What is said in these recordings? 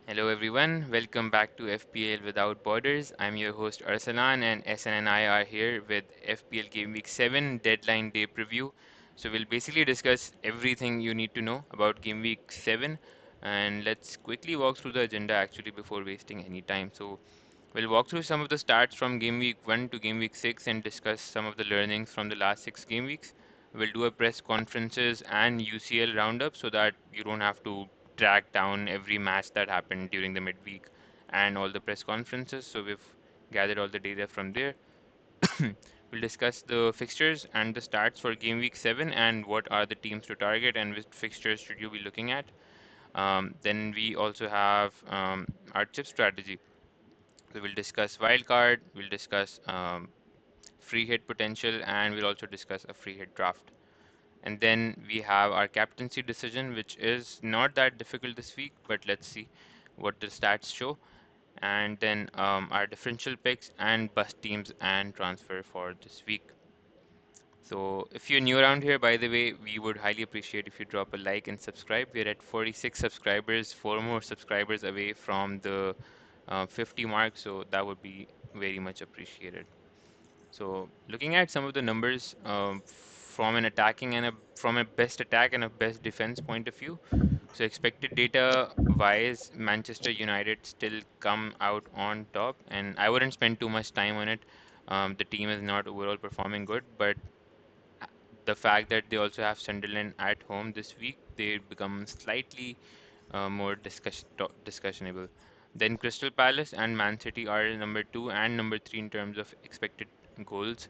Hello everyone, welcome back to FPL Without Borders. I'm your host Arsalan and SN and I are here with FPL Gameweek 7 deadline day preview. So we'll basically discuss everything you need to know about Gameweek 7 and let's quickly walk through the agenda actually before wasting any time. So we'll walk through some of the stats from Gameweek 1 to Gameweek 6 and discuss some of the learnings from the last 6 game weeks. We'll do a press conferences and UCL roundup so that you don't have to track down every match that happened during the midweek and all the press conferences. So we've gathered all the data from there. We'll discuss the fixtures and the starts for game week 7 and what are the teams to target and which fixtures should you be looking at. Then we also have our chip strategy. So we'll discuss wildcard, we'll discuss free hit potential, and we'll also discuss a free hit draft. And then we have our captaincy decision, which is not that difficult this week, but let's see what the stats show. And then our differential picks and bust teams and transfer for this week. So if you're new around here, by the way, we would highly appreciate if you drop a like and subscribe. We're at 46 subscribers, 4 more subscribers away from the 50 mark, so that would be very much appreciated. So looking at some of the numbers from an attacking and from a best attack and a best defense point of view. So expected data wise, Manchester United still come out on top, and I wouldn't spend too much time on it. The team is not overall performing good, but the fact that they also have Sunderland at home this week, they become slightly more discussionable. Then Crystal Palace and Man City are number 2 and number 3 in terms of expected goals,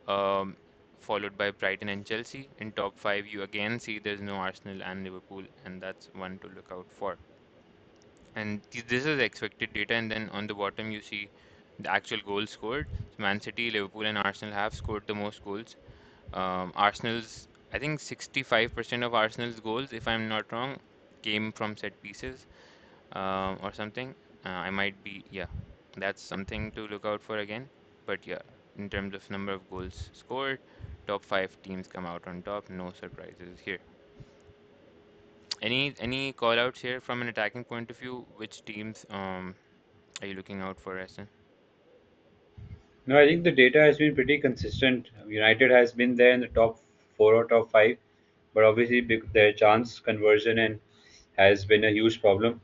um, followed by Brighton and Chelsea. In top 5, you again see there's no Arsenal and Liverpool, and that's one to look out for. And this is expected data, and then on the bottom you see the actual goals scored. So Man City, Liverpool, and Arsenal have scored the most goals. Arsenal's, I think 65% of Arsenal's goals, if I'm not wrong, came from set pieces or something. I might be, yeah, that's something to look out for again. But yeah, in terms of number of goals scored, top 5 teams come out on top. No surprises here. Any call outs here from an attacking point of view? Which teams are you looking out for, Essen? No, I think the data has been pretty consistent. United has been there in the top four or top five, but obviously their chance conversion and has been a huge problem.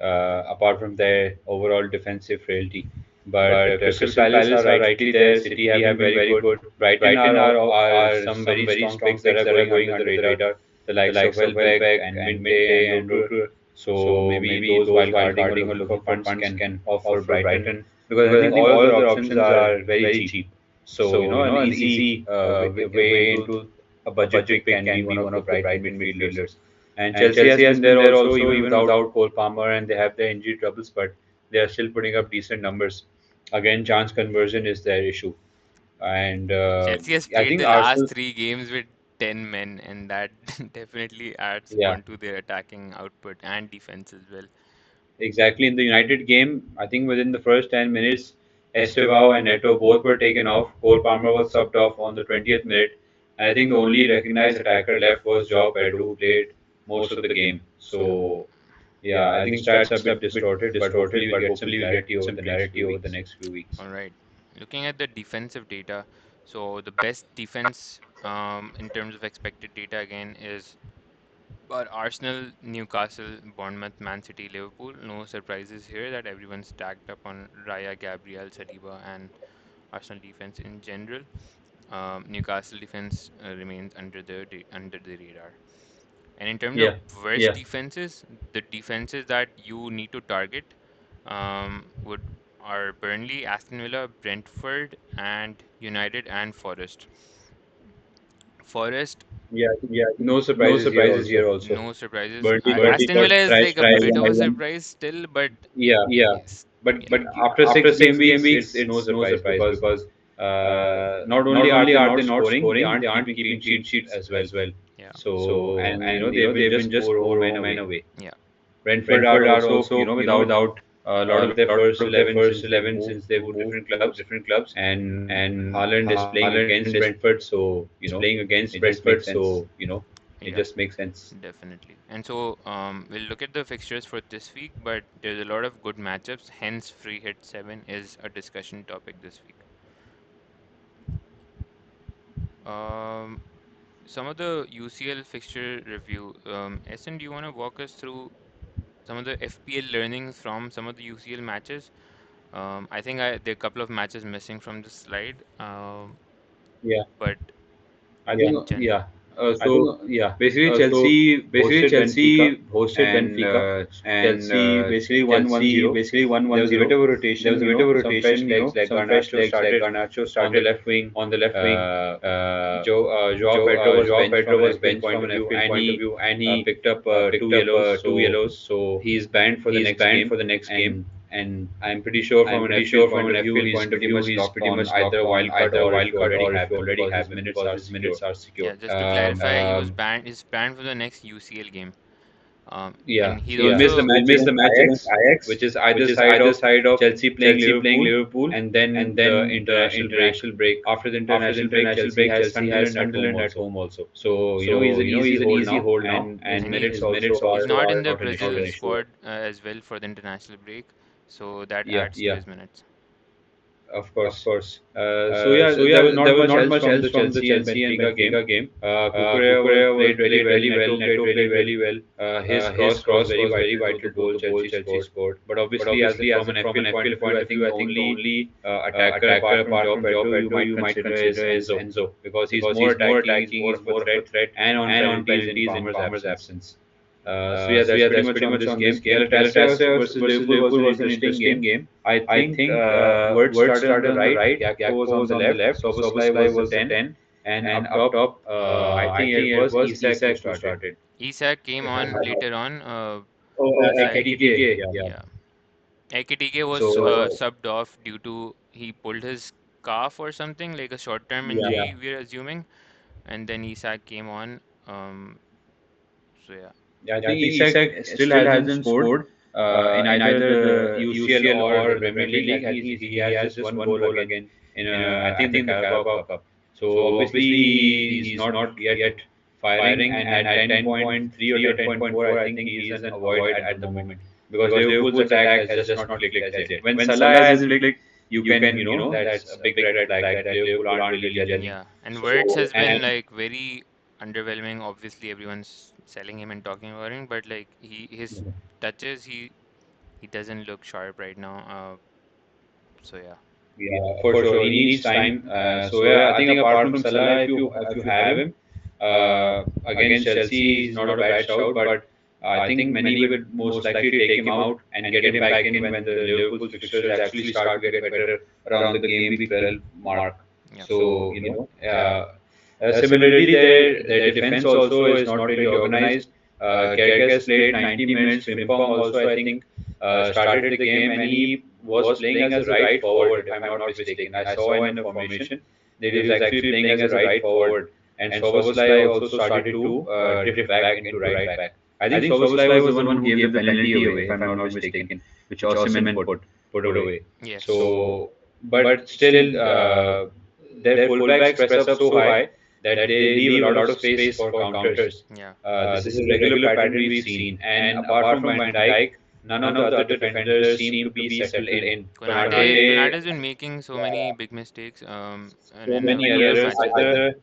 Apart from their overall defensive frailty, but Crystal Palace are rightly there. City have been very good. Brighton are some very strong picks that are going under the radar. The likes of Welbeck and Minte and Rutter. So maybe those while carding or looking for funds can offer Brighton because I think all other options are very cheap. So an easy way into a budget pick can be one of the Brighton midfielders. And Chelsea has been there also even without Cole Palmer, and they have their injury troubles, but they are still putting up decent numbers. Again, chance conversion is their issue, and Chelsea has I played think the last Arsenal, 3 games with 10 men, and that definitely adds yeah, onto their attacking output and defense as well. exactly. In the United game, I think within the first 10 minutes, Estevao and Neto both were taken off. Cole Palmer was subbed off on the 20th minute, and I think the only recognized attacker left was Joao Pedro, who played most of the game. So yeah, I think stats are a bit distorted, but hopefully we'll get some clarity over the next few weeks. All right. Looking at the defensive data, so the best defense in terms of expected data again is but Arsenal, Newcastle, Bournemouth, Man City, Liverpool. No surprises here that everyone's stacked up on Raya, Gabriel, Saliba, and Arsenal defense in general. Newcastle defense remains under the radar. And in terms of Yeah, worst defenses, the defenses that you need to target would are Burnley, Aston Villa, Brentford, and United and Forest. Forest, yeah, I think no surprises here also. no surprises. Burnley Aston Villa is like a tries bit of a one. surprise still, but Yeah, yes, yeah, but after six game weeks, it's no surprise because not only are they not scoring, they aren't keeping clean sheets as well. yeah, So and they've been just 4 men away. yeah. Brentford are also without a lot of their first 11 since they've moved different clubs, and Haaland is playing against Brentford, so it just makes sense. It Yeah, just makes sense. definitely. And so we'll look at the fixtures for this week, but there's a lot of good matchups. Hence, free hit 7 is a discussion topic this week. Um, some of the UCL fixture review. Essen, do you want to walk us through some of the FPL learnings from some of the UCL matches? I think there are a couple of matches missing from the slide, Yeah. but I think, in gen, yeah. yeah, Yeah. Basically, Chelsea hosted Benfica, and Chelsea basically won 1-0. There was a bit of a rotation, some fresh legs like Garnacho started on the left wing. Joao Pedro was benched from an FPL point of view, and he picked up two yellows. So he's banned for the next game, and I'm pretty sure from an FPL point of view, he's pretty much locked on either a wild card or if you already have him because his minutes are secure. yeah. Just to Um, clarify, he was banned. He's banned for the next UCL game. yeah, And he's so he'll also miss the match against Ajax, yeah, which is either side of Chelsea playing Liverpool, and then the international break. After the international break, Chelsea has Sunderland at home also. So he's an easy hold now, and his and minutes he's also not are in the not an issue Brazil there. squad as well for the international break, so that Yeah, adds to his minutes. of course. So yeah, there was not much else from the Chelsea and Benfica game. Cucurella played really well. Neto played really well. His cross was very vital to the goal Chelsea scored. But obviously, from an FPL point of view, I think the only attacker apart from Joao Pedro you might consider is Enzo, because he's more attacking, he's more of a threat, and on penalties in Palmer's absence. So yeah, that's pretty much on this game. Galatasaray versus Liverpool was an interesting game. I think Word started on the right, Gakpo was on the left, Szoboszlai was the 10, and up top, I think it was Isak who started. Isak came on later on. Isak, Ekitike, yeah. yeah, Ekitike was So subbed off due to he pulled his calf or something like a short-term yeah, injury. We're assuming, and then Isak came on. So yeah, yeah, I think Isak still hasn't scored in either the UCL or the Premier League. I think he has just one goal again in I think in the Carabao Cup. So obviously he's not yet firing, and at 10.3 or 10.4, I think he is an avoid at the moment because Liverpool's attack has just not clicked as yet. When Salah hasn't clicked, you can that's a big red flag that Liverpool aren't really gelling. yeah. And Wirtz So has been and like very underwhelming. Obviously, everyone's selling him and talking about him, but like his touches, he doesn't look sharp right now. So yeah. yeah, for sure. He needs time. So yeah, I think apart from Salah, if you have him against Chelsea, he's not a bad shout. But I think many would most likely take him out and get him back in when the Liverpool fixtures actually start to get better around the game week 12 mark. Yeah. So similarly, their defense also is not really organized. Kerkez played 90 minutes. Frimpong also, I think, started the game, and he was playing as a right forward, if I'm not mistaken. I saw in the formation that he was actually playing as a right forward, and Szoboszlai also started to drift back into right back. I think Szoboszlai was the one who gave the penalty away, if I'm not mistaken, which Osimhen put away. Yes. So, but still, their fullbacks press up so high that they leave a lot of space for counters. Yeah. This is a regular pattern we've seen, and apart from Van Dijk, none of the other defenders seem to be settled in. Konate has been making so many big mistakes. And So in a many couple of errors. matches.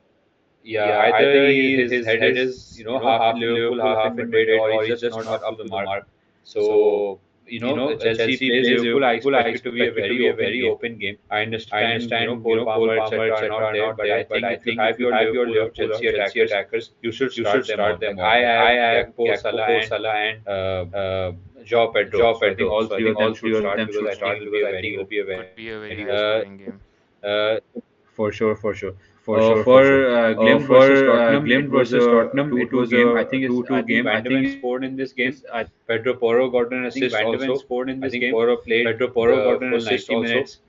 Either his head is half in Liverpool, half in Madrid, or he's just not up to the mark. So Chelsea plays Liverpool. I expect it to be a very open game. I understand Cole Palmer etc. are not there, but I think if you have your Liverpool or Chelsea attackers, you should start them all. Like I have Gakpo, Salah, and Joao Pedro. So I think all three of them should start because I think it will be a Could be a very very high scoring game. for sure. For Glimt versus Tottenham, it was a 2-2 game. I think scored in this game. Pedro Porro got an assist also. I think Porro played the full 90 minutes.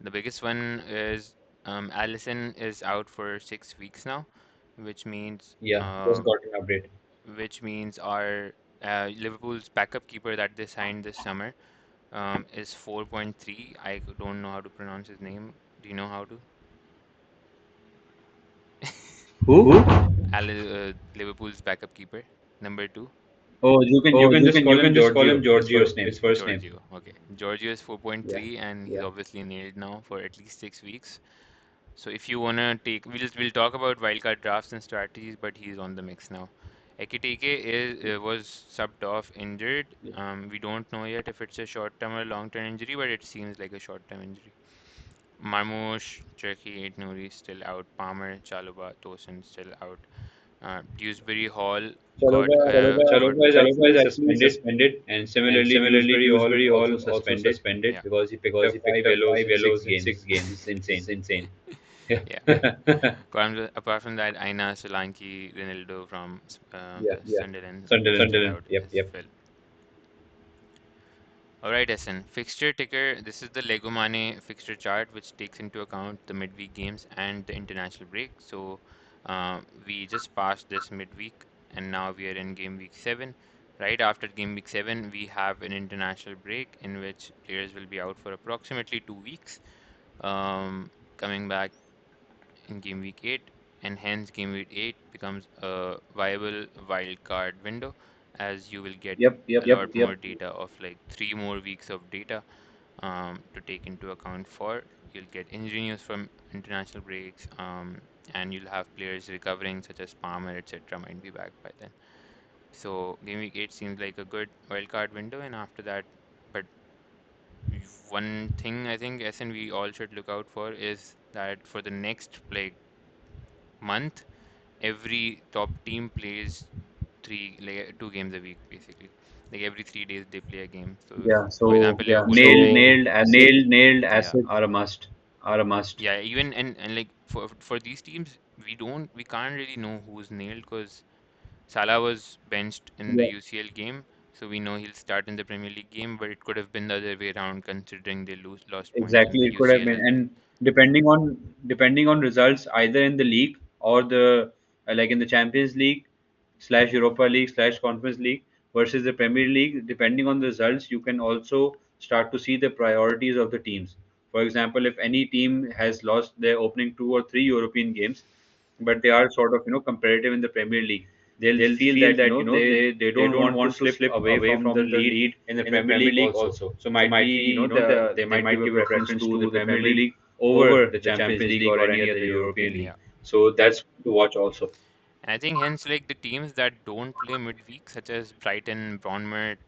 The biggest one is, Alisson is out for 6 weeks now, which means Yeah, just uh, got an update. our Liverpool's backup keeper that they signed this summer is 4.3. I don't know how to pronounce his name. Do you know how to? Who? Liverpool's backup keeper, number two. Oh, Oh, you you can can just just call call him him Giorgio. Giorgio. His His first first name. name. Giorgio. Okay. Giorgio is Yeah, 4.3 and he's yeah. obviously nailed now for at least 6 weeks. So if you wanna take, we'll talk about wildcard drafts and strategies, but he's on the mix now. Ekitike was subbed off injured. Yeah. We don't know yet if it's a short-term or long-term injury, but it seems like a short-term injury. Marmoush, Turkey, 8 Nouri still out. Palmer, Chalobah, Tosin still out. Dewsbury-Hall Chalobah is actually suspended, Suspended, and and similarly similarly Dewsbury Hall Dewsbury-Hall also also suspended suspended yeah, because he picked because up he five picked up yellows five in six yellows in games. 6 games. This is This is insane. insane. yeah. Apart from that, Aina Solanke, Ronaldo from Yeah, Sunderland Sunderland. still Sunderland. out Yep, as yep. well. All right, SN. Fixture ticker. This is the Lego Mane fixture chart, which takes into account the midweek games and the international break. So we just passed this midweek, and now we are in game week 7. Right after game week 7, we have an international break in which players will be out for approximately 2 weeks. Coming back in game week 8, and hence game week 8 becomes a viable wild card window as you will get a Yep, lot more data of like 3 more weeks of data to take into account for. You'll get injury news from international breaks, and you'll have players recovering such as Palmer, etc. might be back by then. So game week 8 seems like a good wildcard window, and after that, but one thing I think SN we all should look out for is that for the next like month, every top team plays 2 games a week basically. Like every 3 days they play a game. So if, Yeah. for So example, Liverpool is nailed playing, nailed assets nailed yeah, assets are a must. Are a must. yeah, even and like for these teams, we can't really know who's nailed because Salah was benched in the Yeah. UCL game, so we know he'll start in the Premier League game, but it could have been the other way around considering they lost points in Exactly, it could have UCL been, as well. and depending on results, either in the league or the like in the Champions League slash Europa League slash Conference League versus the Premier League, depending on the results, you can also start to see the priorities of the teams. For example, if any team has lost their opening 2 or 3 European games, but they are sort of competitive in the Premier League, they'll They'll feel feel that that they they don't don't want to want to slip slip away away from the from the lead lead in the in the Premier Premier League League also. also. So So might be might be they they might give might a give a preference preference to to the the Premier Premier League League over over the the Champions Champions League League or or any any other other European European league. league. Yeah. So that's to watch also. And I think hence like the teams that don't play midweek, such as Brighton, Bournemouth,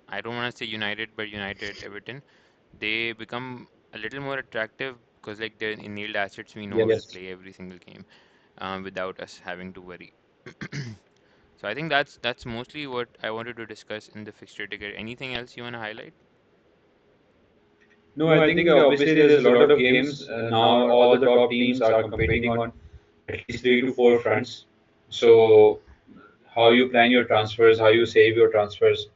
I don't want to say United, but United, Everton, they become a little more attractive because like they're in nailed assets we know will Yes. play every single game without us having to worry. So I think that's mostly what I wanted to discuss in the fixture ticker. Anything else you want to highlight? No, No, I I think think obviously obviously there's a there's a lot lot of of games. games. Now Now all all the the top top teams teams are are competing competing on on at at least least three three to to four four fronts. fronts. So So how how you you plan plan your your transfers, transfers, how how you you save save your your transfers. transfers.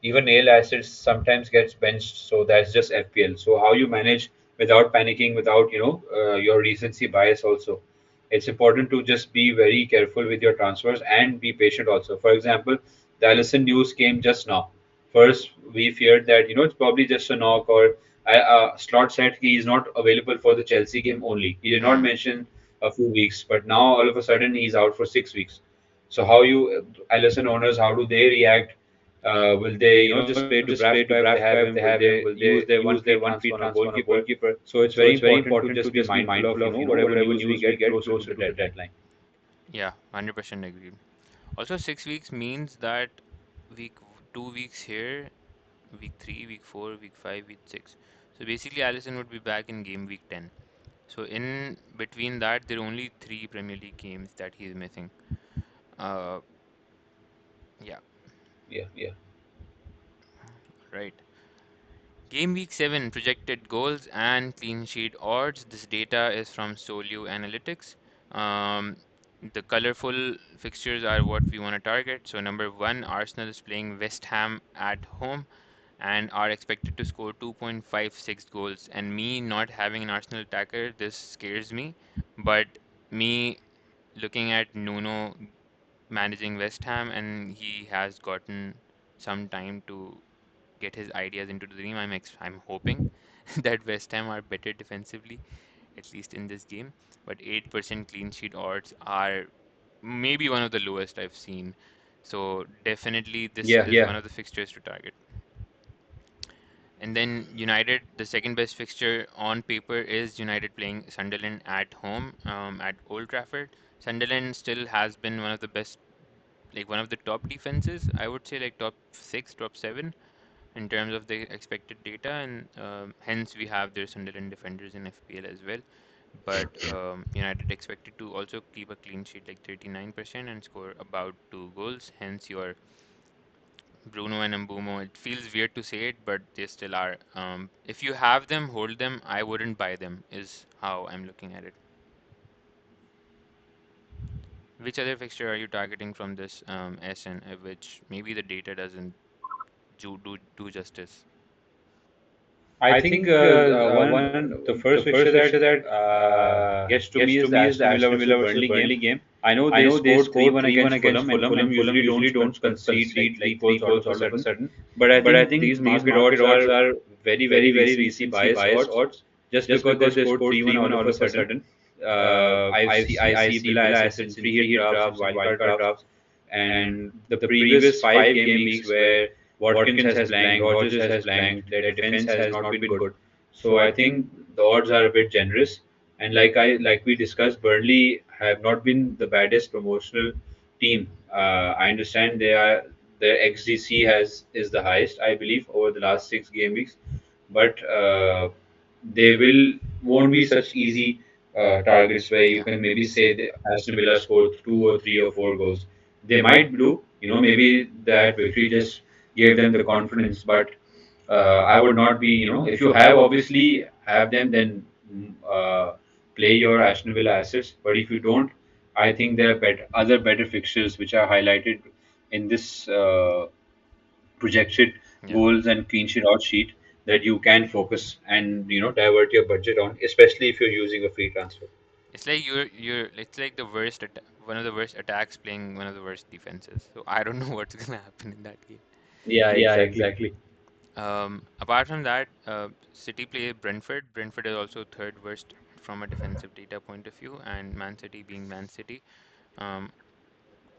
Even nail assets sometimes gets benched, so that's just FPL. So how you manage without panicking, without your recency bias also. It's important to just be very careful with your transfers and be patient also. For example, the Alisson news came just now. First, we feared that it's probably just a knock, or Slot said he is not available for the Chelsea game only. He did not Hmm. mention a few weeks, but now all of a sudden he's out for 6 weeks. So how you Alisson owners, how do they react? Will they just play to Brafka if they have him? Will they use their one free transfer on a goalkeeper? Goalkeeper. So it's So very it's very important to important to just be just be mindful of mindful of whatever whatever news we news we get get closer to closer the to the deadline. deadline. Yeah, 100% agreed. Also, 6 weeks means that week 2 weeks here, week 3, week 4, week 5, week 6. So basically, Allison would be back in game week 10. So in between that, there are only 3 Premier League games that he's missing. Uh, yeah, Yeah. right. Game week 7 projected goals and clean sheet odds. This data is from Solio Analytics. Um, the colorful fixtures are what we want to target. So number 1, Arsenal is playing West Ham at home, and are expected to score 2.56 goals. And me not having an Arsenal attacker, this scares me. But me looking at Nuno managing West Ham, and he has gotten some time to get his ideas into the dream. I'm hoping that West Ham are better defensively, at least in this game. But 8% clean sheet odds are maybe one of the lowest I've seen. So definitely this Yeah. is one of the fixtures to target. And then United, the second best fixture on paper is United playing Sunderland at home at Old Trafford. Sunderland still has been one of the best, like one of the top defenses. I would say like top six, top seven in terms of the expected data, and hence we have their Sunderland defenders in FPL as well. But United expected to also keep a clean sheet like 39% and score about 2 goals. Hence your Bruno and Mbumo. It feels weird to say it, but they still are. If you have them, hold them. I wouldn't buy them, is how I'm looking at it. Which other fixture are you targeting from this SN, which maybe the data doesn't do justice? I think the first fixture that gets to me is the Aston Villa versus Burnley game. I know they scored 3-1 against Fulham, and Fulham usually don't concede like three goals all of a sudden. But I think these market odds are very recency bias odds, just because they scored 3-1 all of a sudden. I see Villa assets in free hit drafts and wildcard drafts, and the previous 5 game weeks where Watkins has blanked, Rogers has blanked, their defense has not been good. So I think the odds are a bit generous. And like we discussed, Burnley have not been the baddest promotional team. I understand their XGC has is the highest, I believe, over the last 6 game weeks, but they won't be such easy targets where you Yeah. can maybe say the Aston Villa scored 2 or 3 or 4 goals. They might do, maybe that victory just gave them the confidence, but I would not be, if you have obviously have them, then play your Aston Villa assets. But if you don't, I think there are other better fixtures which are highlighted in this projected Yeah. goals and clean sheet out sheet that you can focus and divert your budget on, especially if you're using a free transfer. It's like you're it's like the one of the worst attacks playing one of the worst defenses. So I don't know what's gonna happen in that game. Yeah, exactly. Apart from that, City play Brentford. Brentford is also third worst from a defensive data point of view, and Man City being Man City. Um,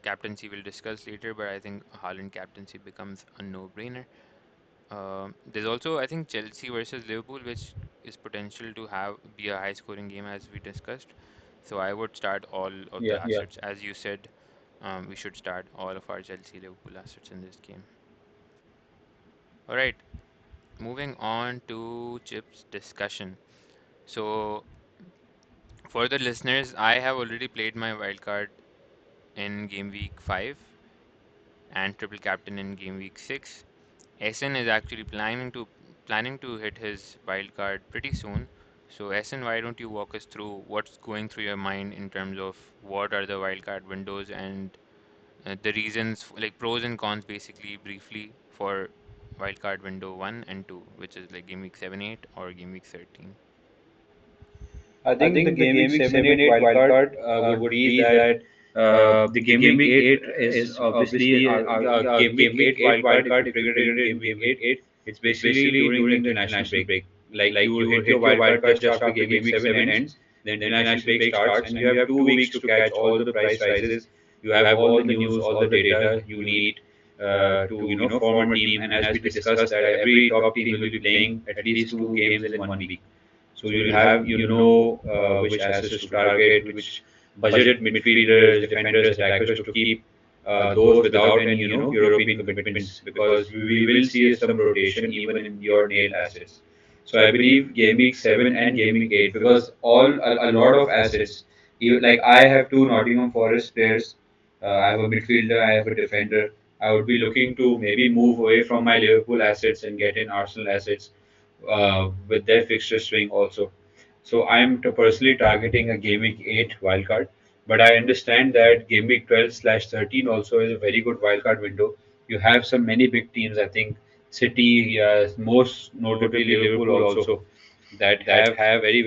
Captaincy we'll discuss later, but I think Haaland captaincy becomes a no-brainer. There's also, I think, Chelsea versus Liverpool, which is potential to have be a high-scoring game as we discussed. So I would start all of the Yeah. assets, as you said. We should start all of our Chelsea Liverpool assets in this game. All right, moving on to Chip's discussion. So for the listeners, I have already played my wildcard in game week 5 and triple captain in game week 6. SN is actually planning to hit his wild card pretty soon. So SN, why don't you walk us through what's going through your mind in terms of what are the wild card windows and the reasons, like pros and cons, basically briefly for wild card window 1 and 2, which is like game week 7, 8 or game week 13. I think the Game Week 7 8 wildcard would be that the Game Week 8 is obviously Game Week 8 wildcard. If you trigger it in Game Week 8, it's basically during the international break. Like you will hit your wildcard just after Game Week 7 ends, the international break starts, and you have 2 weeks to catch all the price rises. You have all the news, all the data you need to form a team. And as we discussed, that every top team will be playing at least 2 games in 1 week. So you'll have which assets to target, which budget midfielders, defenders, attackers to keep those without any European commitments, because we will see some rotation even in your nailed assets. So I believe Game Week 7 and Game Week 8, because a lot of assets, like I have 2 Nottingham Forest players, I have a midfielder, I have a defender. I would be looking to maybe move away from my Liverpool assets and get in Arsenal assets with their fixture swing also. So I'm personally targeting a Game Week 8 wildcard, but I understand that Game Week 12/13 also is a very good wildcard window. You have some many big teams. I think City, most notably Liverpool also, that have very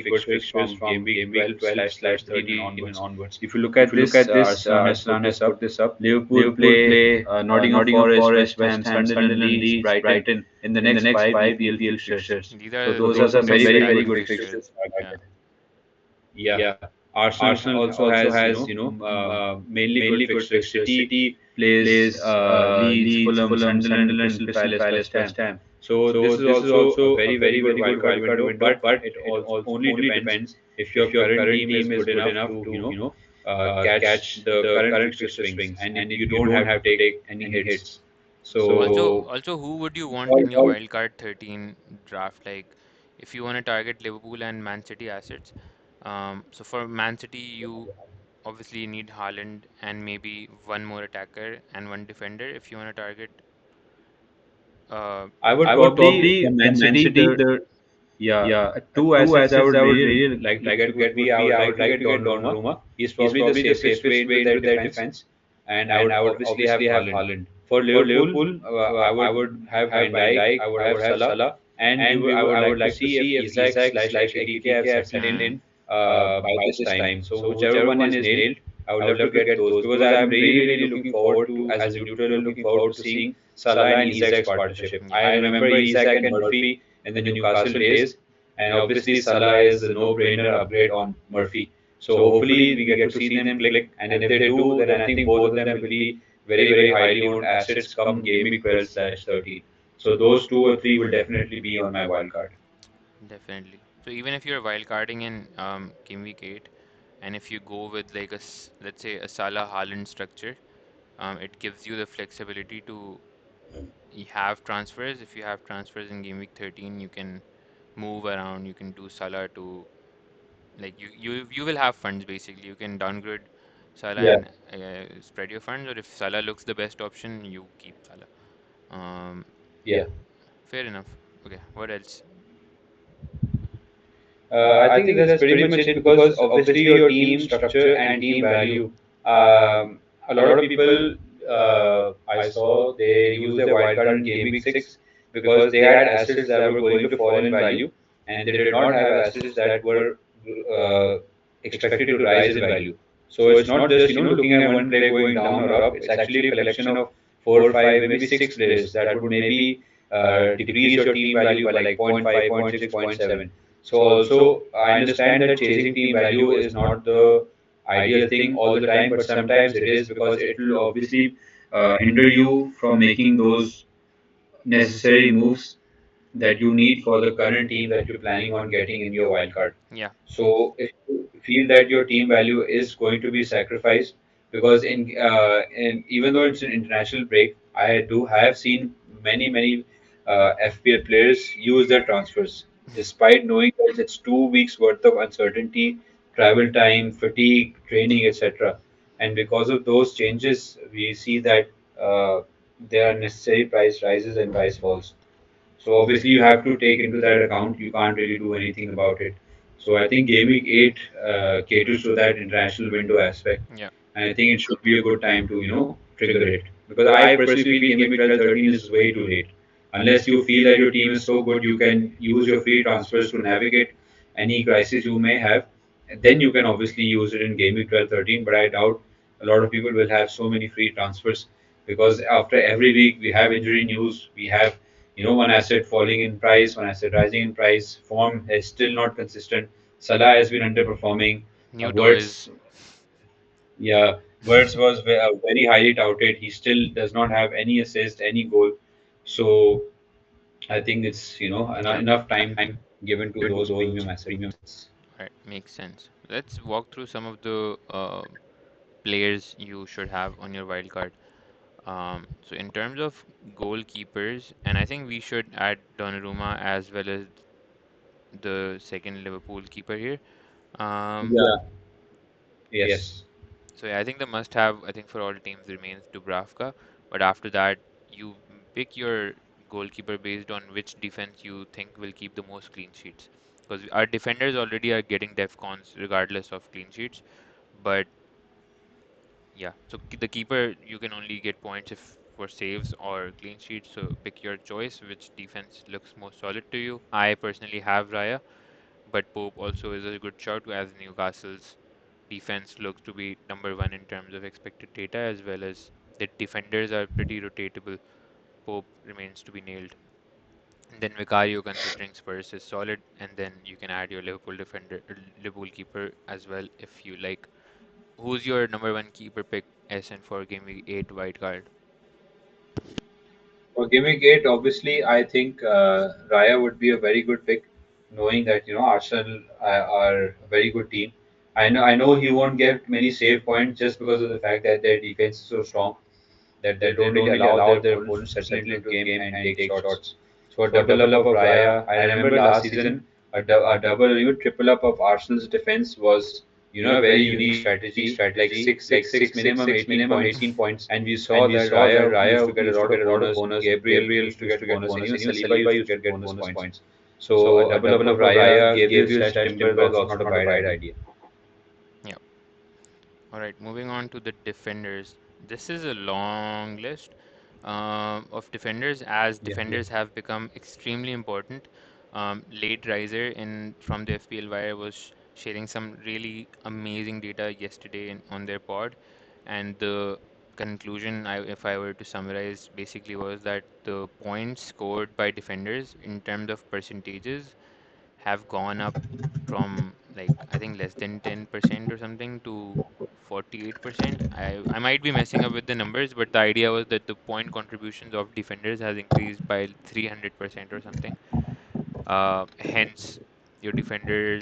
good fixtures from game week 12/13 and onwards. If you look at this, Arsenal has put this up. Liverpool play Nottingham Forest, West Ham, Sunderland, Leeds, Brighton in the next five EPL fixtures. These So are those are some some very stacked good fixtures. fixtures. Yeah, Yeah, Arsenal also has, mainly good fixtures. City plays Leeds, Fulham, Sunderland, Crystal Palace, West Ham. So this is also a very good wildcard window, but it also only depends if your current team is good enough to catch the current fixture swings, and you don't have to take any hits. Also, So also, who would you want in your all wildcard 13 draft? Like, if you want to target Liverpool and Man City assets, so for Man City, you obviously need Haaland and maybe one more attacker and one defender. If you want to target, uh, I would I would probably probably for for Man Man City City the the yeah, two two assets I assets would I would really really like to get would like to get Donnarumma. He's probably the safest way into their defense, and I would obviously have Haaland. For Liverpool, I would have Van Dijk, I would have Salah, and I would like to see if Isak slash Ekitike have settled in hmm, by this time. So whichever one is nailed, I would love to get those because I'm really looking forward to, as a neutral, looking forward to seeing Salah and Isak's partnership. yeah, I remember Isak and Murphy in the Newcastle days, and obviously Salah is a no-brainer upgrade on Murphy. So hopefully we get to see them click, and if they do, then I think both of them will be very highly owned assets come Game Week 12/13. So those two or three will definitely be on my wild card. definitely. So even if you're wildcarding in game week 8, and if you go with like let's say a Salah Haaland structure, it gives you the flexibility to have transfers. If you have transfers in game week 13, you can move around. You can do Salah to like you will have funds basically. You can downgrade Salah Yeah, and spread your funds, or if Salah looks the best option, you keep Salah. Um, yeah. Fair enough. Okay, what else? I think that's pretty much it because obviously your team structure and team value. A lot of people I saw they use their wildcard in Game Week 6 because they had assets that were going to fall in value, and they did not have assets that were uh, expected to rise in value. So it's not just looking at one player going down or up. It's actually a collection of 4 or 5, maybe 6 players that would maybe decrease your team value by like zero point 0.5, zero point 0.6, zero point 0.7. So also I understand that chasing team value is not the ideal thing all the time, but sometimes it is because it will obviously hinder you from making those necessary moves that you need for the current team that you're planning on getting in your wildcard. Yeah, So if you feel that your team value is going to be sacrificed, because in even though it's an international break, I do have seen many FPL players use their transfers despite knowing that it's 2 weeks worth of uncertainty, travel time, fatigue, training, etc. And because of those changes, we see that there are necessary price rises and price falls. So obviously you have to take into that account. You can't really do anything about it. So I think Game Week 8 caters to that international window aspect, yeah, and I think it should be a good time to trigger it because I personally feel Game Week 12/13 is way too late. Unless you feel that your team is so good, you can use your free transfers to navigate any crisis you may have. And then you can obviously use it in Game Week 12/13. But I doubt a lot of people will have so many free transfers because after every week we have injury news, we have one asset falling in price, one asset rising in price. Form is still not consistent. Salah has been underperforming. new Words, toys. yeah, Words was very highly touted. He still does not have any assist, any goal. So I think it's enough time given to those premium assets. Right, makes sense. Let's walk through some of the players you should have on your wild card. So in terms of goalkeepers, and I think we should add Donnarumma as well as the second Liverpool keeper here. Um, Yeah. Yes. so yeah, I think the must-have, I think for all teams remains Dubravka, but after that, you pick your goalkeeper based on which defense you think will keep the most clean sheets. Because our defenders already are getting def cons regardless of clean sheets, but yeah, so the keeper you can only get points if for saves or clean sheets, so pick your choice, which defense looks most solid to you. I personally have Raya, but Pope also is a good shout as Newcastle's defense looks to be number one in terms of expected data, as well as the defenders are pretty rotatable. Pope remains to be nailed. And then Vicario, considering Spurs is solid, and then you can add your Liverpool defender, Liverpool keeper as well if you like. Who's your number one keeper pick, SN, for Game Week 8 wildcard? For Gameweek 8, obviously, I think Raya would be a very good pick, knowing that Arsenal are a very good team. I know he won't get many save points just because of the fact that their defense is so strong that they don't really allow their opponents to settle into the game and take shots. So a double up of Raya. I remember last season a double, triple up of Arsenal's defense was a very unique strategy, like six minimum 18 points. And we saw that Raya used to get a lot of bonus. Gabriel used to get bonus, and even Saliba used to get bonus points. So a double up of Raya, Gabriel slash Timber was also not a bad idea. Yeah. All right, moving on to the defenders. This is a long list of defenders, as Yeah. defenders have become extremely important. Late riser in from the FPL Wire was sharing some really amazing data yesterday on their pod, and the conclusion, if I were to summarize, basically was that the points scored by defenders in terms of percentages have gone up from, like, I think less than 10% or something to 48%. I might be messing up with the numbers, but the idea was that the point contributions of defenders has increased by 300% or something. Hence, your defenders,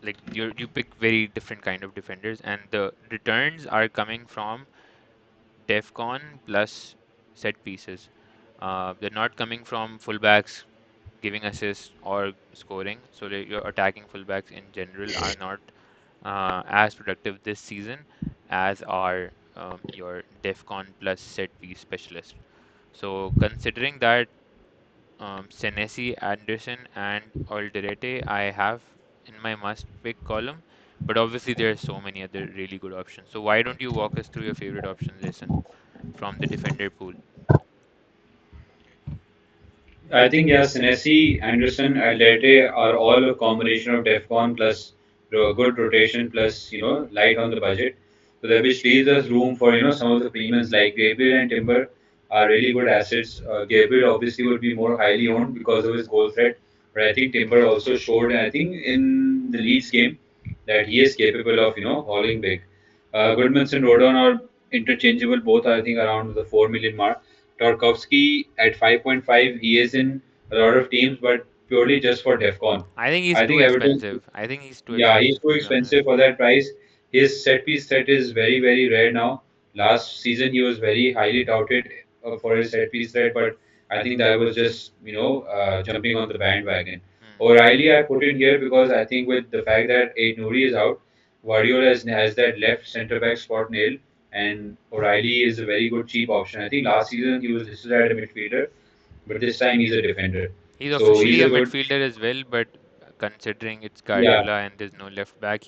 like, you pick very different kind of defenders, and the returns are coming from DEFCON plus set pieces. They're not coming from fullbacks giving assists or scoring. So your attacking fullbacks in general are not as productive this season as are your DEFCON plus set piece specialist. So considering that, Senesi, Anderson, and Alderete I have in my must pick column, but obviously there are so many other really good options. So why don't you walk us through your favorite options, Jason, from the defender pool? I think, yeah, Senesi, Anderson, Aldrete are all a combination of DEFCON plus good rotation plus light on the budget. So that which leaves us room for some of the premiums like Gabriel and Timber are really good assets. Gabriel obviously would be more highly owned because of his goal threat, but I think Timber also showed, I think in the Leeds game, that he is capable of hauling big. Goodmanson and Rodon are interchangeable, both I think around the 4 million mark. Tarkovsky at 5.5, he is in a lot of teams, but purely just for DEFCON. I think he's I too think Everton, expensive. I think he's too yeah, he's expensive, too to be expensive honest. for that price. His set piece threat is very, very rare now. Last season, he was very highly touted for his set piece threat, but I think that was just, jumping on the bandwagon. Hmm. O'Reilly, I put in here because I think with the fact that Aid Nouri is out, Guardiola has that left centre back spot nailed, and O'Reilly is a very good cheap option. I think last season he was listed as a midfielder, but this time he's a defender. He's So he's officially a a good, midfielder as well, but considering it's yeah. Guardiola and there's no left back,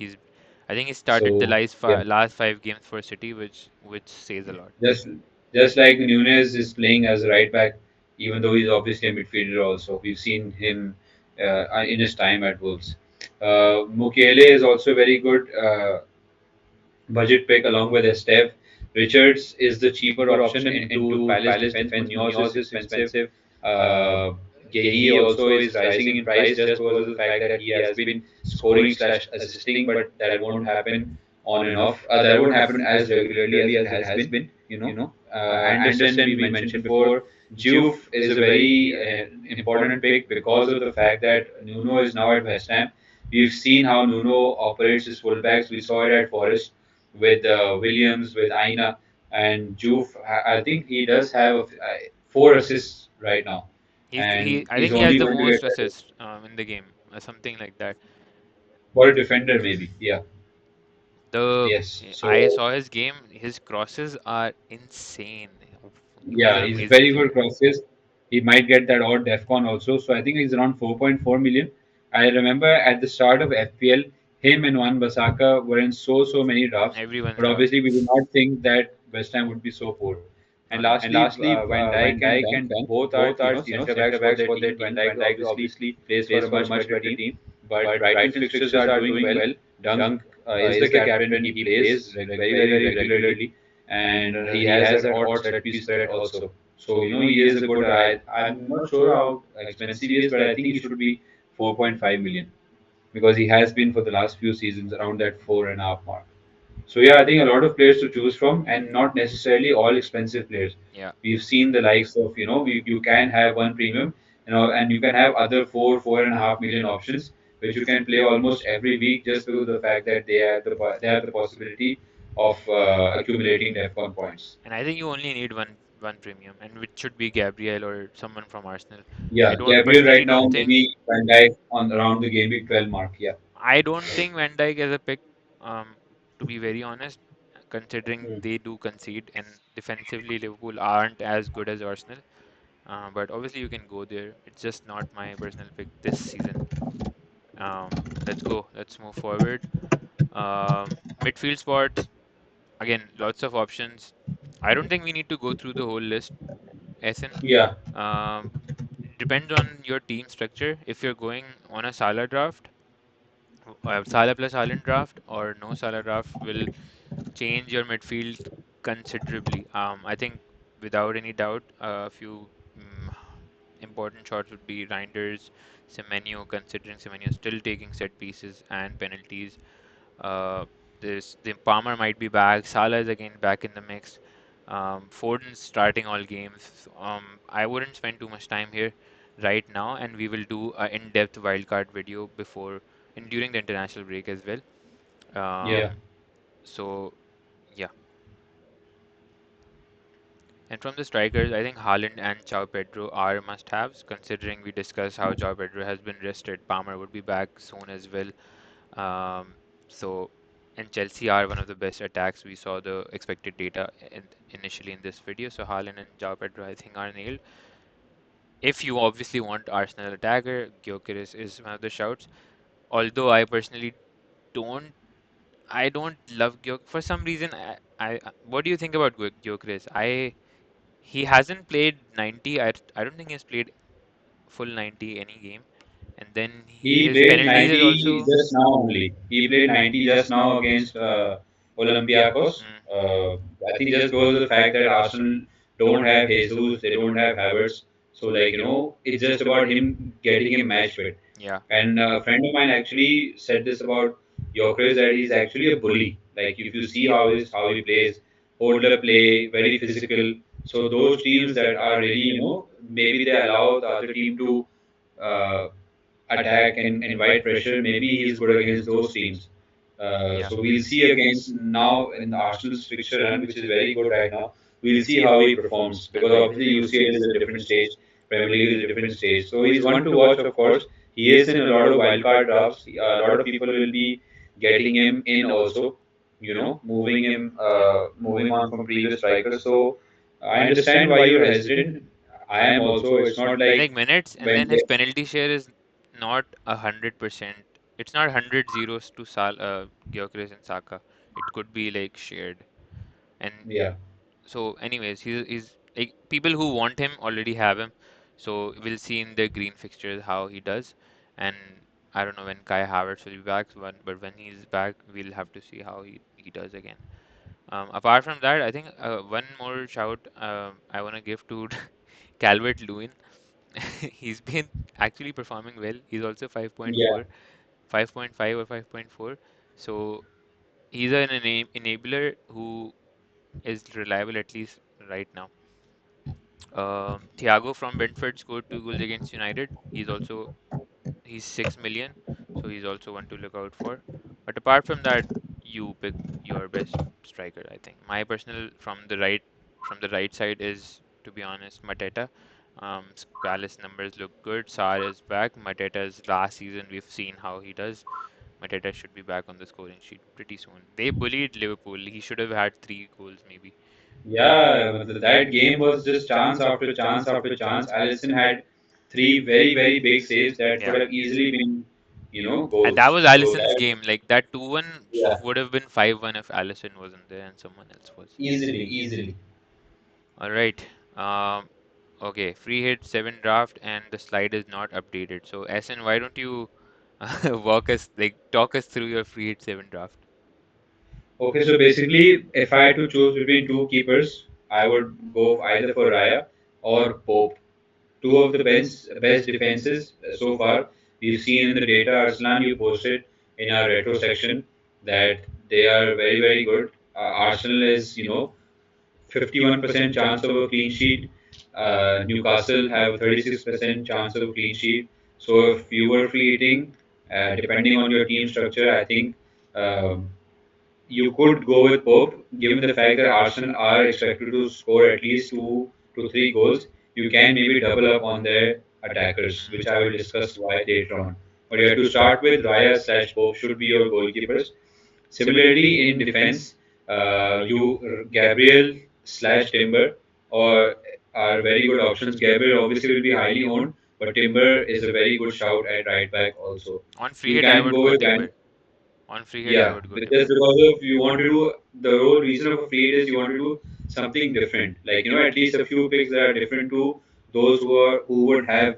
I think he started the So yeah. last 5 games for City, which says a lot. Just just like Nunez is playing as a right back, even though he's obviously a midfielder also. We've seen him in his time at Wolves. Mukiele is also very good. Budget pick along with Esteve. Richards is the cheaper option into Palace defense. Munoz is expensive. Uh, Gehi also is rising in price just because of the fact that he has been scoring slash assisting, but that won't happen on and off. That won't happen as regularly as it has been. Anderson we mentioned before. Juve is a very important pick because of the fact that Nuno is now at West Ham. We've seen how Nuno operates his fullbacks. We saw it at Forest with Williams, with Aina, and Juve. I think he does have 4 assists right now, and I he's think he has only the going to get most better assists in the game, something like that. for a defender, maybe. Yeah. The Yes. I So saw his game. His crosses are insane. yeah, They're he's amazing very to good look. crosses. He might get that odd DEFCON also. So I think he's around 4.4 million. I remember at the start of FPL, him and Wan Basaka were in so many drafts, Everyone's but draft. obviously we did not think that West Ham would be so poor. And Okay. lastly, Van Dijk and Dunk, both are center backs for their team. Van Dijk obviously plays for a much better team, but Brighton's fixtures are doing well. Dunk is the captain. He plays very regularly, and he has that odd set piece threat also. So he is a good. I'm not sure how expensive he is, but I think he should be 4.5 million because he has been for the last few seasons around that 4.5 mark. So yeah, I think a lot of players to choose from, and not necessarily all expensive players. Yeah. We've seen the likes of you can have one premium, and you can have other 4.5 million options, which you can play almost every week just because of the fact that they have the possibility of accumulating DEFCON points. And I think you only need one premium, and which should be Gabriel or someone from Arsenal. Yeah, I don't Gabriel personally right now don't think maybe Van Dijk on around the game week 12 mark. Yeah. I don't think Van Dijk is a pick. To be very honest, considering Mm. they do concede and defensively Liverpool aren't as good as Arsenal. But obviously you can go there. It's just not my personal pick this season. Let's go. Let's move forward. Midfield spots. Again, lots of options. I don't think we need to go through the whole list, Essen. Yeah. Um, depends on your team structure. If you're going on a Salah draft, Salah plus Haaland draft or no Salah draft will change your midfield considerably. I think without any doubt, a few important shots would be Reinders, Semenyo, considering Semenyo still taking set pieces and penalties. Uh, the Palmer might be back. Salah is again back in the mix. Foden's starting all games. I wouldn't spend too much time here right now, and we will do an in-depth wildcard video before and during the international break as well. Yeah. So yeah, and from the strikers, I think Haaland and João Pedro are must-haves. Considering we discussed how João Pedro has been rested, Palmer would be back soon as well. Um, so, and Chelsea are one of the best attacks. We saw the expected data initially in this video. So Haaland and João Pedro, I think, are nailed. If you obviously want Arsenal attacker, Gyökeres is one of the shouts. Although I personally don't, I don't love Gyökeres for some reason. What do you think about Gyökeres? He hasn't played 90. I don't think he's played full 90 any game. And then He his played penalties is 90 also. just now only. He played 90 just now against Olympiacos. Mm, Uh, I think just because of the fact that Arsenal don't have Jesus, they don't have Havertz. So, it's just about him getting him match fit. yeah, And a friend of mine actually said this about Gyökeres that he's actually a bully. Like if you see how he plays, hold up play, very physical. So those teams that are really maybe they allow the other team to uh, attack and invite pressure, maybe he's good against those teams. yeah, So we'll see against now in Arsenal's fixture run, which is very good right now. We'll see how he performs because agreed. obviously UCL is a different stage, Premier League is a different stage. So he's one to watch, of course. He is in a lot of wildcard drafts. A lot of people will be getting him in also. Yeah. Moving on from previous strikers. So I understand why you're hesitant. I am also. It's not like Like minutes, and when then his penalty share is not 100%. It's not 100 zeros to Gyökeres and Saka. It could be like shared. And yeah. so, anyways, he's like people who want him already have him. So we'll see in the green fixtures how he does. And I don't know when Kai Havertz will be back, but when he's back, we'll have to see how he does again. Apart from that, I think one more shout I want to give to Calvert-Lewin. He's been actually performing well. He's also Yeah. 5.5 or 5.4. So he's an enabler who is reliable at least right now. Thiago from Brentford scored 2 goals against United. He's 6 million, so he's also one to look out for. But apart from that, you pick your best striker, I think. My personal from the right side is, to be honest, Mateta. Scala's numbers look good. Sar is back. Mateta's last season, we've seen how he does. Mateta should be back on the scoring sheet pretty soon. They bullied Liverpool. He should have had 3 goals maybe. Yeah, that game was just chance after chance after chance. Alisson had three very, very big saves that could Yeah. have easily been, And that goals. was So Alisson's that, game. Like that 2-1 yeah, would have been 5-1 if Alisson wasn't there and someone else was. easily, easily. All right. Um, okay, free hit 7 draft and the slide is not updated. So SN, why don't you talk us through your free hit 7 draft? Okay, so basically, if I had to choose between two keepers, I would go either for Raya or Pope. Two of the best defenses so far. We've seen in the data, Arslan, you posted in our retro section that they are very good. Arsenal is 51% chance of a clean sheet. Newcastle have a 36% chance of a clean sheet. So if you were free hitting, depending on your team structure, I think um, you could go with Pope, given the fact that Arsenal are expected to score at least 2 to 3 goals. You can maybe double up on their attackers, which I will discuss why later on. But you have to start with Raya slash Pope should be your goalkeepers. Similarly, in defense, you Gabriel slash Timber or are very good options. Gabriel obviously will be highly owned, but Timber is a very good shout at right back also. On free You hit, I can would go go with Timber. On free hit, I yeah, would go just Timber. because of you want to do the whole reason of a free hit is you want to do something different. Like at least a few picks that are different to those who would have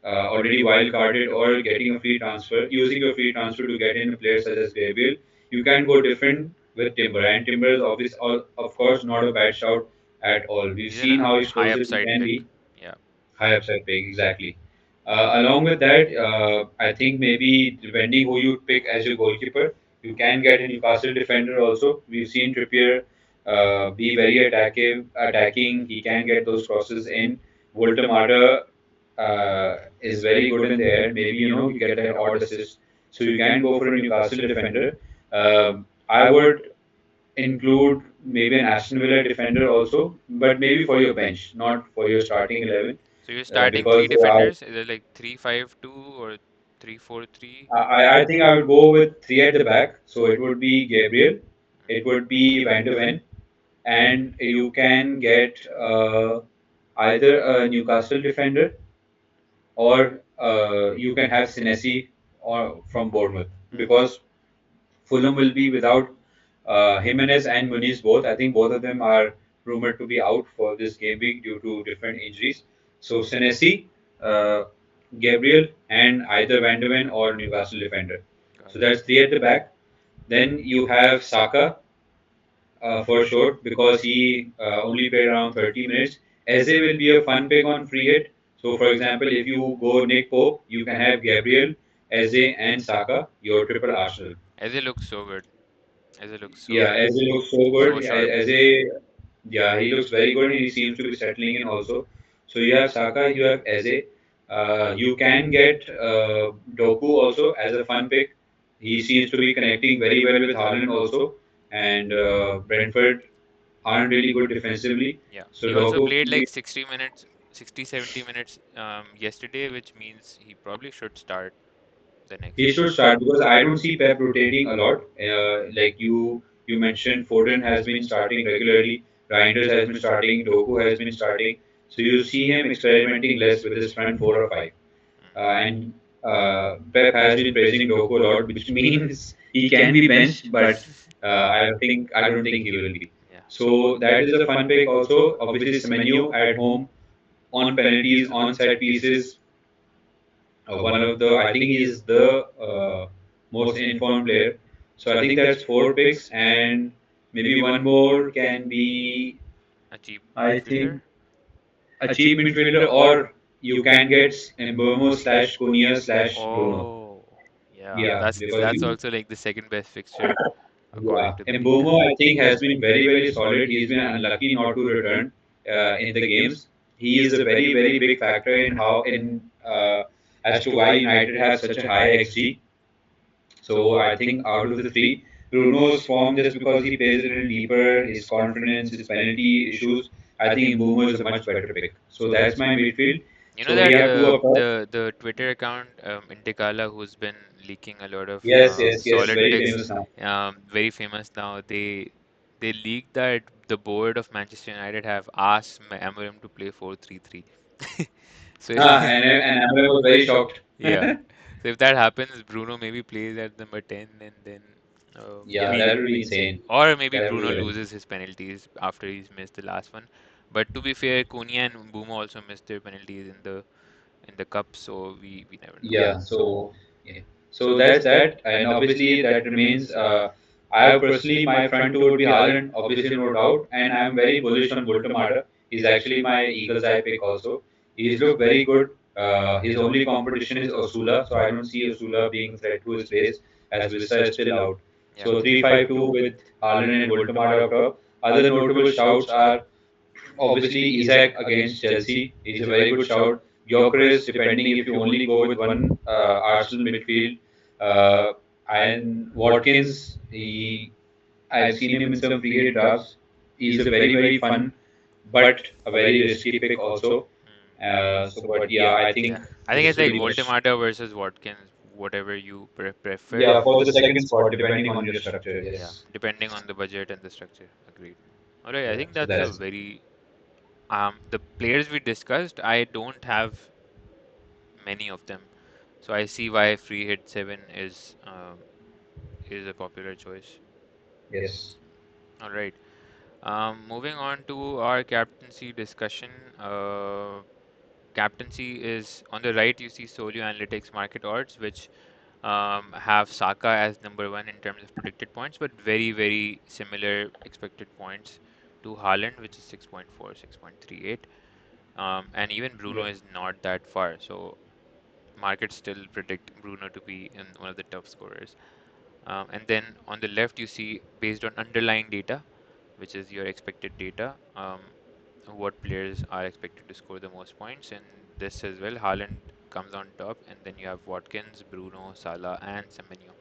already wild carded or getting a free transfer, using your free transfer to get in a player such as Gabriel. You can go different with Timber, and Timber is of course not a bad shout at all. We've He's in seen a how high explosive he upside can pick. be. Yeah. High upside pick, exactly. Along with that, I think maybe depending who you pick as your goalkeeper, you can get a Newcastle defender also. We've seen Trippier be very attacking. He can get those crosses in. Voltamata is very good in the air. Maybe you get that odd assist, so you can go for a Newcastle defender. I would include maybe an Aston Villa defender also, but maybe for your bench, not for your starting 11 So you're starting because three defenders? Is it like 3-5-2 or 3-4-3? I think I would go with three at the back. So it would be Gabriel, it would be Van de Ven, and you can get either a Newcastle defender or you can have Senesi or from Bournemouth Mm-hmm. because Fulham will be without Jimenez and Muniz both. I think both of them are rumored to be out for this game week due to different injuries. So Senesi, uh, Gabriel, and either Van de Ven or Newcastle defender. Got So it. that's three at the back. Then you have Saka for sure because he only played around 30 minutes. Eze will be a fun pick on free hit. So for example, if you go Nick Pope, you can have Gabriel, Eze, and Saka, your triple Arsenal. Eze looks so good. Eze looks so Yeah, good. Eze looks so good. So sharp. Yeah, he looks very good and he seems to be settling in also. So you have Saka, you have Eze. You can get Doku also as a fun pick. He seems to be connecting very well with Haaland also. And Brentford aren't really good defensively. Yeah. So He also Doku played can be. like 60 minutes, 60, 70 minutes yesterday, which means he probably should start the next He game. should start because I don't see Pep rotating a lot. Like you mentioned, Foden has been starting regularly. Reinders has been starting. Doku has been starting. So you see him experimenting less with his front four or five. And Pep has been praising Doku a lot, which means he can be benched, but I don't think he will be. Yeah. So that is a fun pick. Also, obviously Semenyo at home on penalties, on set pieces, one of the I think he's the most informed player. So I think that's four picks, and maybe one more can be A cheap I midfielder. think a cheap midfielder, or you can get Mbomo slash Cunha slash Bruno. Oh, yeah. Yeah, because That's also like the second best fixture yeah, according to the league. Mbomo I think has been very solid. He's been unlucky not to return in the games. He is a very big factor in how in as to why United have such a high XG. So I think out of the three, Bruno's form just because he plays a little deeper, his confidence, his penalty issues, I think Mbumo is a much better pick. So that's my midfield. You know So we that have two up top. the Twitter account Intikala who's been leaking a lot of Yes, solid very picks, famous now. very famous now. They leaked that the board of Manchester United have asked Amorim to play 4-3-3. So And Amram was very shocked. yeah, so if that happens, Bruno maybe plays at number 10, and then Yeah, maybe that would be insane. or maybe That would Bruno be very. loses his penalties after he's missed the last one. But to be fair, Konya and Mbuma also missed their penalties in the cup, so we never know. Yeah, yeah. So that's that, and obviously that remains. I have personally my front two would be Haaland, obviously no doubt, and I am very bullish on Voltemada. He's actually my Eagles eye pick also. He's looked very good. His only competition is Osula, so I don't see Osula being a threat to his place as Vista is still out. Yeah. So 3-5-2 with Haaland and Voltemada up top. Other notable shouts are obviously Isak against Chelsea is a very good shout. Gyökeres, depending if you only go with one Arsenal midfield, uh, and Watkins, I've seen him in some free hit drafts. He's a very fun but a very risky pick also. But yeah, I Yeah, think I think this it's will like be much. Voltemata versus Watkins, whatever you prefer. Yeah, for the second spot, depending on your structure, Yeah, yes. depending on the budget and the structure. Agreed. All right, I Yeah, think so that's a that's very the players we discussed, I don't have many of them. So I see why free hit 7 is a popular choice. yes. All right. Moving on to our captaincy discussion. Captaincy is on the right, you see Solio Analytics market odds, which have Saka as number one in terms of predicted points, but very similar expected points to Haaland, which is 6.4, 6.38. And even Bruno Yeah. is not that far. So markets still predict Bruno to be in one of the top scorers. And then on the left, you see based on underlying data, which is your expected data, what players are expected to score the most points. In this as well, Haaland comes on top, and then you have Watkins, Bruno, Salah, and Semenyo.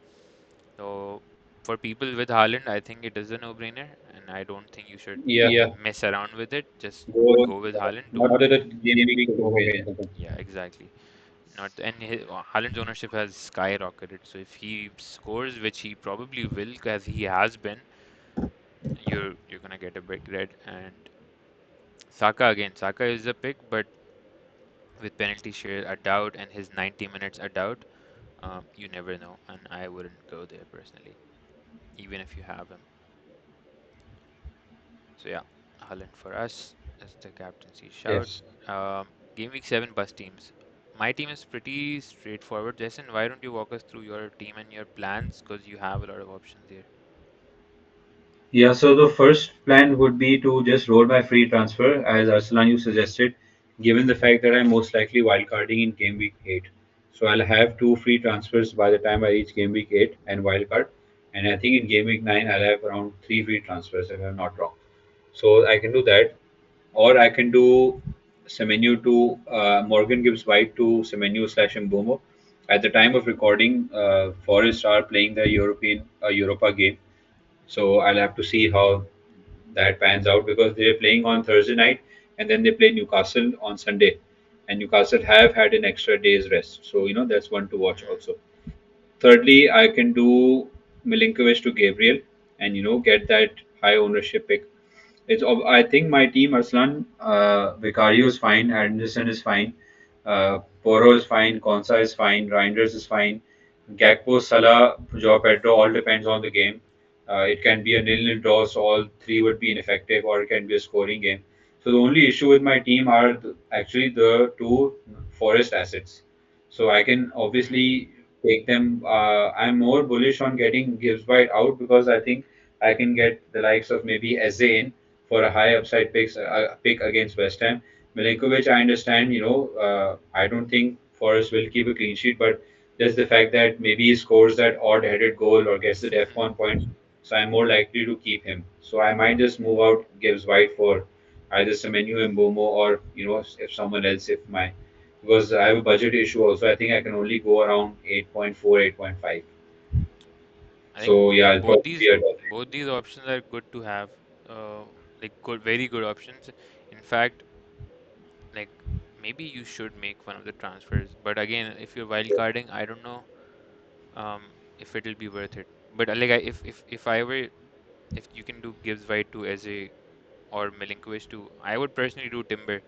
So for people with Haaland, I think it is a no-brainer, and I don't think you should Yeah. mess around with it. Just Go, go with Haaland. not Don't. the game week to go against them. Yeah, exactly. Not and Haaland's ownership has skyrocketed. So if he scores, which he probably will, as he has been, you're gonna get a big red. And Saka again, Saka is a pick, but with penalty share a doubt and his 90 minutes a doubt, you never know. And I wouldn't go there personally, even if you have him. So yeah, Haaland for us is the captaincy shout. Yes. Game week 7 bus teams. My team is pretty straightforward. Jason, why don't you walk us through your team and your plans? Because you have a lot of options here. Yeah, so the first plan would be to just roll my free transfer, as Arsalan you suggested, Given the fact that I'm most likely wildcarding in game week 8. So I'll have two free transfers by the time I reach game week 8 and wildcard. And I think in game week 9, I'll have around three free transfers if I'm not wrong. So I can do that. Or I can do Semenyo to Morgan Gibbs White to Semenyo slash Mbomo. At the time of recording, Forest are playing the European Europa game. So I'll have to see how that pans out because they're playing on Thursday night and then they play Newcastle on Sunday. And Newcastle have had an extra day's rest. So, that's one to watch Mm, also. Thirdly, I can do Milinkovic to Gabriel and, get that high ownership pick. I think my team, Arslan, Vicario is fine, Anderson is fine, Poro is fine, Konsa is fine, Reinders is fine, Gakpo, Salah, Joao Pedro, all depends on the game. It can be a nil-nil draw, so all three would be ineffective, or it can be a scoring game. So the only issue with my team are actually the two Forest assets. So I can mm, obviously take them. I'm more bullish on getting Gibbs White out because I think I can get the likes of maybe Eze in for a high upside pick against West Ham. Milinkovic, I understand. I don't think Forest will keep a clean sheet, but just the fact that maybe he scores that odd-headed goal or gets the DEFCON points, so I'm more likely to keep him. So I might just move out Gibbs White for either Semenyo and Bomo or if someone else if my because I have a budget issue also. I think I can only go around 8.4, 8.5. I think So yeah, I'll both probably these be at that. both these options are good to have. Like good, very good options. In fact, like maybe you should make one of the transfers. But again, if you're wildcarding, I don't know if it'll be worth it. But if I were if you can do Gibbs White to Eze or Milinkovic to, I would personally do Timber.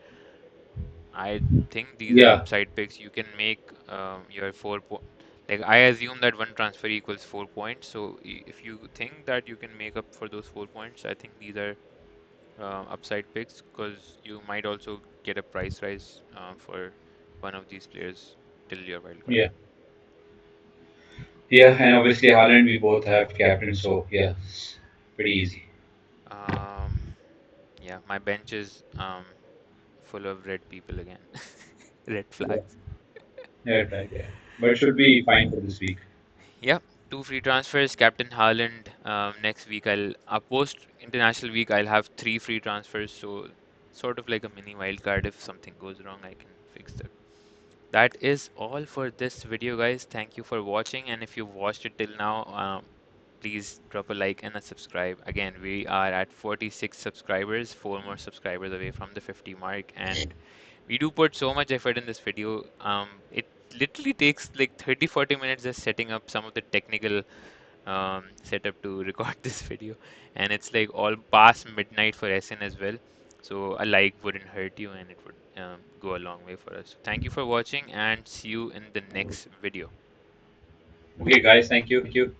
I think these are Yeah, upside picks. You can make your like I assume that one transfer equals 4 points. So if you think that you can make up for those 4 points, I think these are upside picks because you might also get a price rise for one of these players till your wild card. Yeah. Yeah, and obviously Haaland, we both have captain, so yeah, it's pretty easy. Um, yeah, my bench is full of red people again. Red Yeah, flags. yeah, right, yeah. But should be fine for this week. Yep, two free transfers. Captain Haaland. Next week post international week I'll have three free transfers. So sort of like a mini wildcard. If something goes wrong, I can fix that. That is all for this video, guys. Thank you for watching, and if you've watched it till now, please drop a like and a subscribe. Again, we are at 46 subscribers, four more subscribers away from the 50 mark, and we do put so much effort in this video. It literally takes like 30-40 minutes just setting up some of the technical setup to record this video, and it's like all past midnight for SN as well. So a like wouldn't hurt you, and it would go a long way for us. So thank you for watching, and see you in the next video. Okay, guys, thank you.